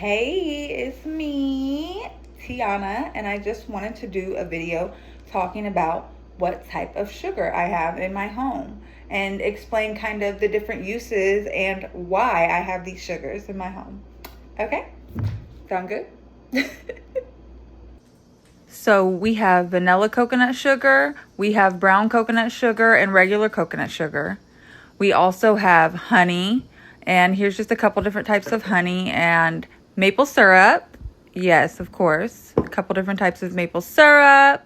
Hey, it's me, Tiana, and I just wanted to do a video talking about what type of sugar I have in my home and explain kind of the different uses and why I have these sugars in my home. Okay? Sound good? So we have vanilla coconut sugar, we have brown coconut sugar, and regular coconut sugar. We also have honey, and here's just a couple different types of honey, and maple syrup. Yes, of course. A couple different types of maple syrup.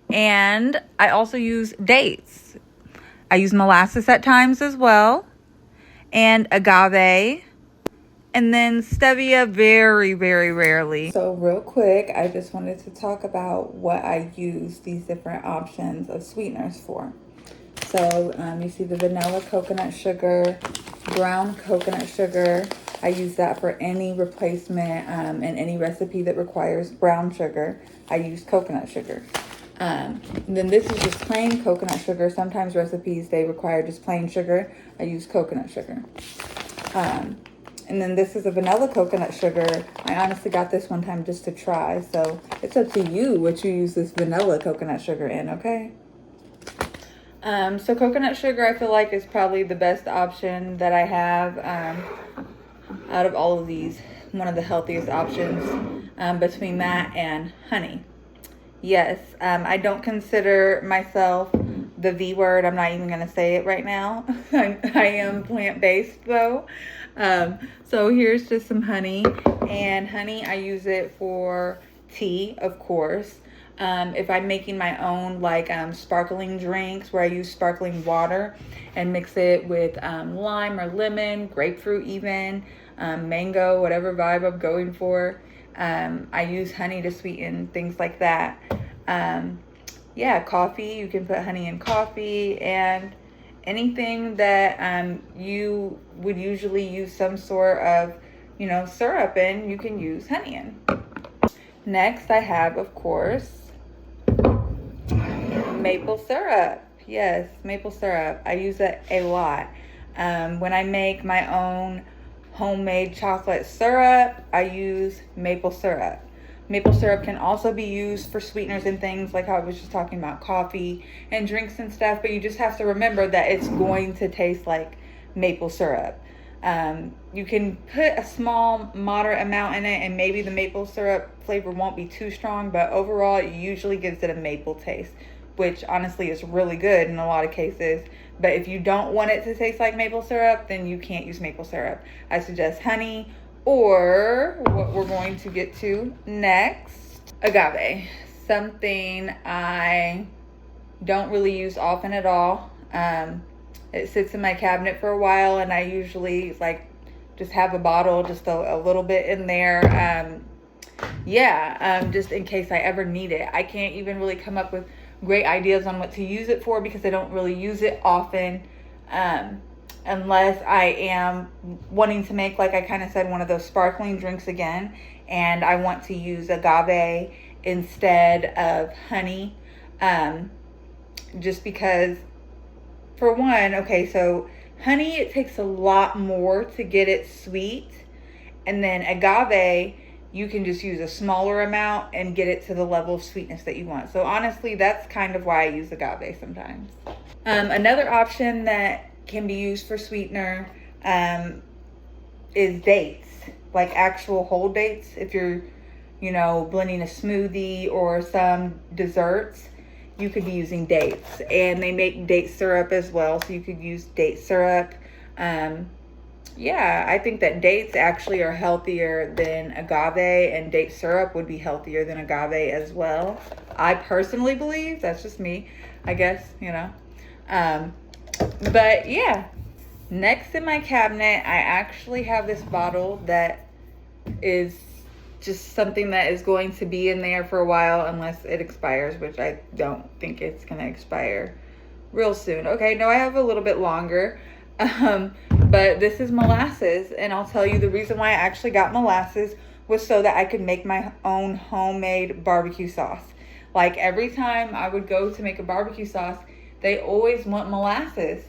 And I also use dates. I use molasses at times as well, and agave. And then stevia very, very rarely. So real quick, I just wanted to talk about what I use these different options of sweeteners for. So you see the vanilla coconut sugar, brown coconut sugar. I use that for any replacement in any recipe that requires brown sugar. I use coconut sugar. Then this is just plain coconut sugar. Sometimes recipes, they require just plain sugar. I use coconut sugar. And then this is a vanilla coconut sugar. I honestly got this one time just to try. So it's up to you what you use this vanilla coconut sugar in, okay? So coconut sugar, I feel like, is probably the best option that I have out of all of these. One of the healthiest options between that and honey. Yes, I don't consider myself the V word. I'm not even going to say it right now. I am plant-based, though. So here's just some honey. And honey, I use it for tea, of course. If I'm making my own like sparkling drinks where I use sparkling water and mix it with lime or lemon, grapefruit even, mango, whatever vibe I'm going for, I use honey to sweeten things like that. Yeah, coffee, you can put honey in coffee, and anything that you would usually use some sort of, syrup in, you can use honey in. Next, I have, of course, maple syrup. Yes, maple syrup. I use it a lot. When I make my own homemade chocolate syrup, I use maple syrup. Maple syrup can also be used for sweeteners and things like how I was just talking about coffee and drinks and stuff, but you just have to remember that it's going to taste like maple syrup. You can put a small, moderate amount in it, and maybe the maple syrup flavor won't be too strong, but overall it usually gives it a maple taste, which honestly is really good in a lot of cases. But if you don't want it to taste like maple syrup, then you can't use maple syrup. I suggest honey, or what we're going to get to next, agave. Something I don't really use often at all. It sits in my cabinet for a while, and I usually just have a bottle, just a little bit in there. Just in case I ever need it. I can't even really come up with great ideas on what to use it for because I don't really use it often, unless I am wanting to make, like I kind of said, one of those sparkling drinks again, and I want to use agave instead of honey, just because, for one, okay, so honey, it takes a lot more to get it sweet, and then agave, you can just use a smaller amount and get it to the level of sweetness that you want. So honestly, that's kind of why I use agave sometimes. Another option that can be used for sweetener is dates, like actual whole dates. If you're, blending a smoothie or some desserts, you could be using dates. And they make date syrup as well, so you could use date syrup. I think that dates actually are healthier than agave, and date syrup would be healthier than agave as well. I personally believe, that's just me, I guess, But yeah, next in my cabinet, I actually have this bottle that is just something that is going to be in there for a while unless it expires, which I don't think it's going to expire real soon. Okay, no, I have a little bit longer. But this is molasses, and I'll tell you the reason why I actually got molasses was so that I could make my own homemade barbecue sauce. Like every time I would go to make a barbecue sauce, they always want molasses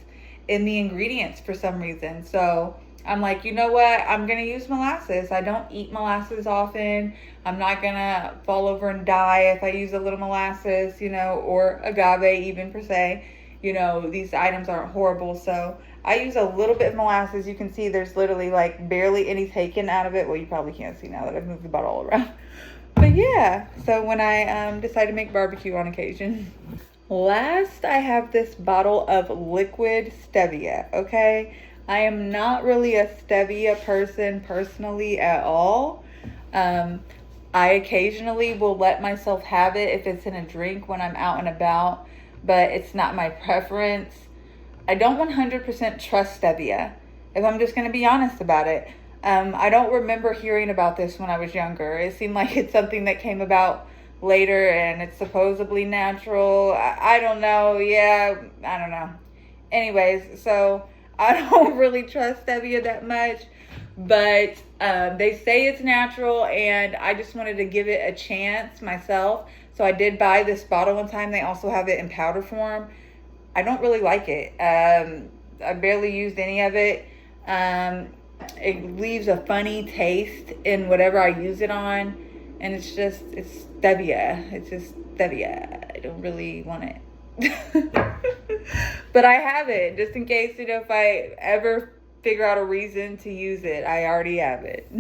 in the ingredients for some reason. So I'm like, you know what? I'm going to use molasses. I don't eat molasses often. I'm not going to fall over and die if I use a little molasses, you know, or agave even per se. You know, these items aren't horrible. So I use a little bit of molasses. You can see there's literally like barely any taken out of it. Well, you probably can't see now that I've moved the bottle all around. But yeah, so when I decide to make barbecue on occasion. Last, I have this bottle of liquid stevia, okay? I am not really a stevia person personally at all. I occasionally will let myself have it if it's in a drink when I'm out and about, but it's not my preference. I don't 100% trust stevia, if I'm just going to be honest about it. I don't remember hearing about this when I was younger. It seemed like it's something that came about later and it's supposedly natural. I don't know. Yeah, I don't know. Anyways, so I don't really trust stevia that much, but they say it's natural and I just wanted to give it a chance myself. So I did buy this bottle one time. They also have it in powder form. I don't really like it. I barely used any of it. It leaves a funny taste in whatever I use it on. And it's stevia. It's just stevia. I don't really want it. But I have it just in case, you know, if I ever figure out a reason to use it, I already have it.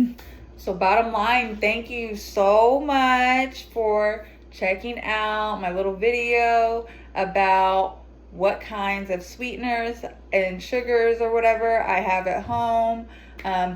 So bottom line, thank you so much for checking out my little video about what kinds of sweeteners and sugars or whatever I have at home.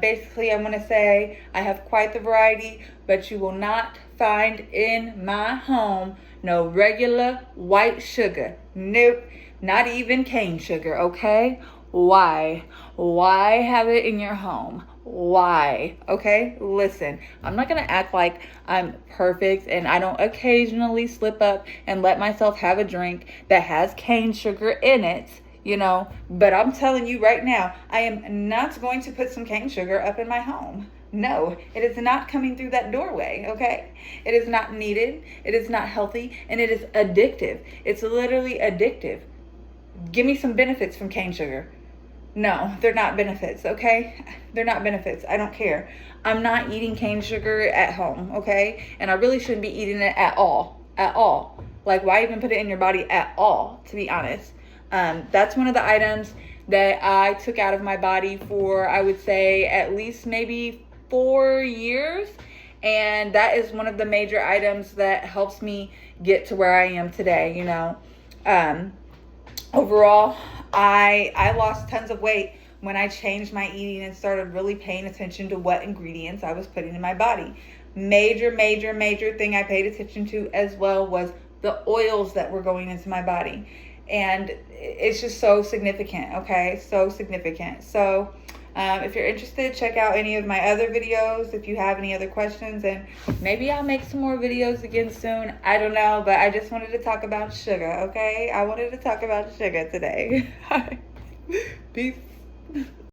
Basically, I'm going to say I have quite the variety, but you will not find in my home no regular white sugar. Nope, not even cane sugar, okay? Why? Why have it in your home? Why? Okay, listen, I'm not going to act like I'm perfect and I don't occasionally slip up and let myself have a drink that has cane sugar in it. You know, but I'm telling you right now, I am not going to put some cane sugar up in my home. No, it is not coming through that doorway, okay? It is not needed, it is not healthy, and it is addictive. It's literally addictive. Give me some benefits from cane sugar. No, they're not benefits, okay? They're not benefits. I don't care. I'm not eating cane sugar at home, okay? And I really shouldn't be eating it at all. At all. Like, why even put it in your body at all, to be honest? That's one of the items that I took out of my body for, I would say, at least maybe 4 years. And that is one of the major items that helps me get to where I am today, you know. Overall, I lost tons of weight when I changed my eating and started really paying attention to what ingredients I was putting in my body. Major thing I paid attention to as well was the oils that were going into my body. And it's just so significant, okay? So significant. So if you're interested, check out any of my other videos if you have any other questions. And maybe I'll make some more videos again soon. I don't know, but I just wanted to talk about sugar, okay? I wanted to talk about sugar today. Peace.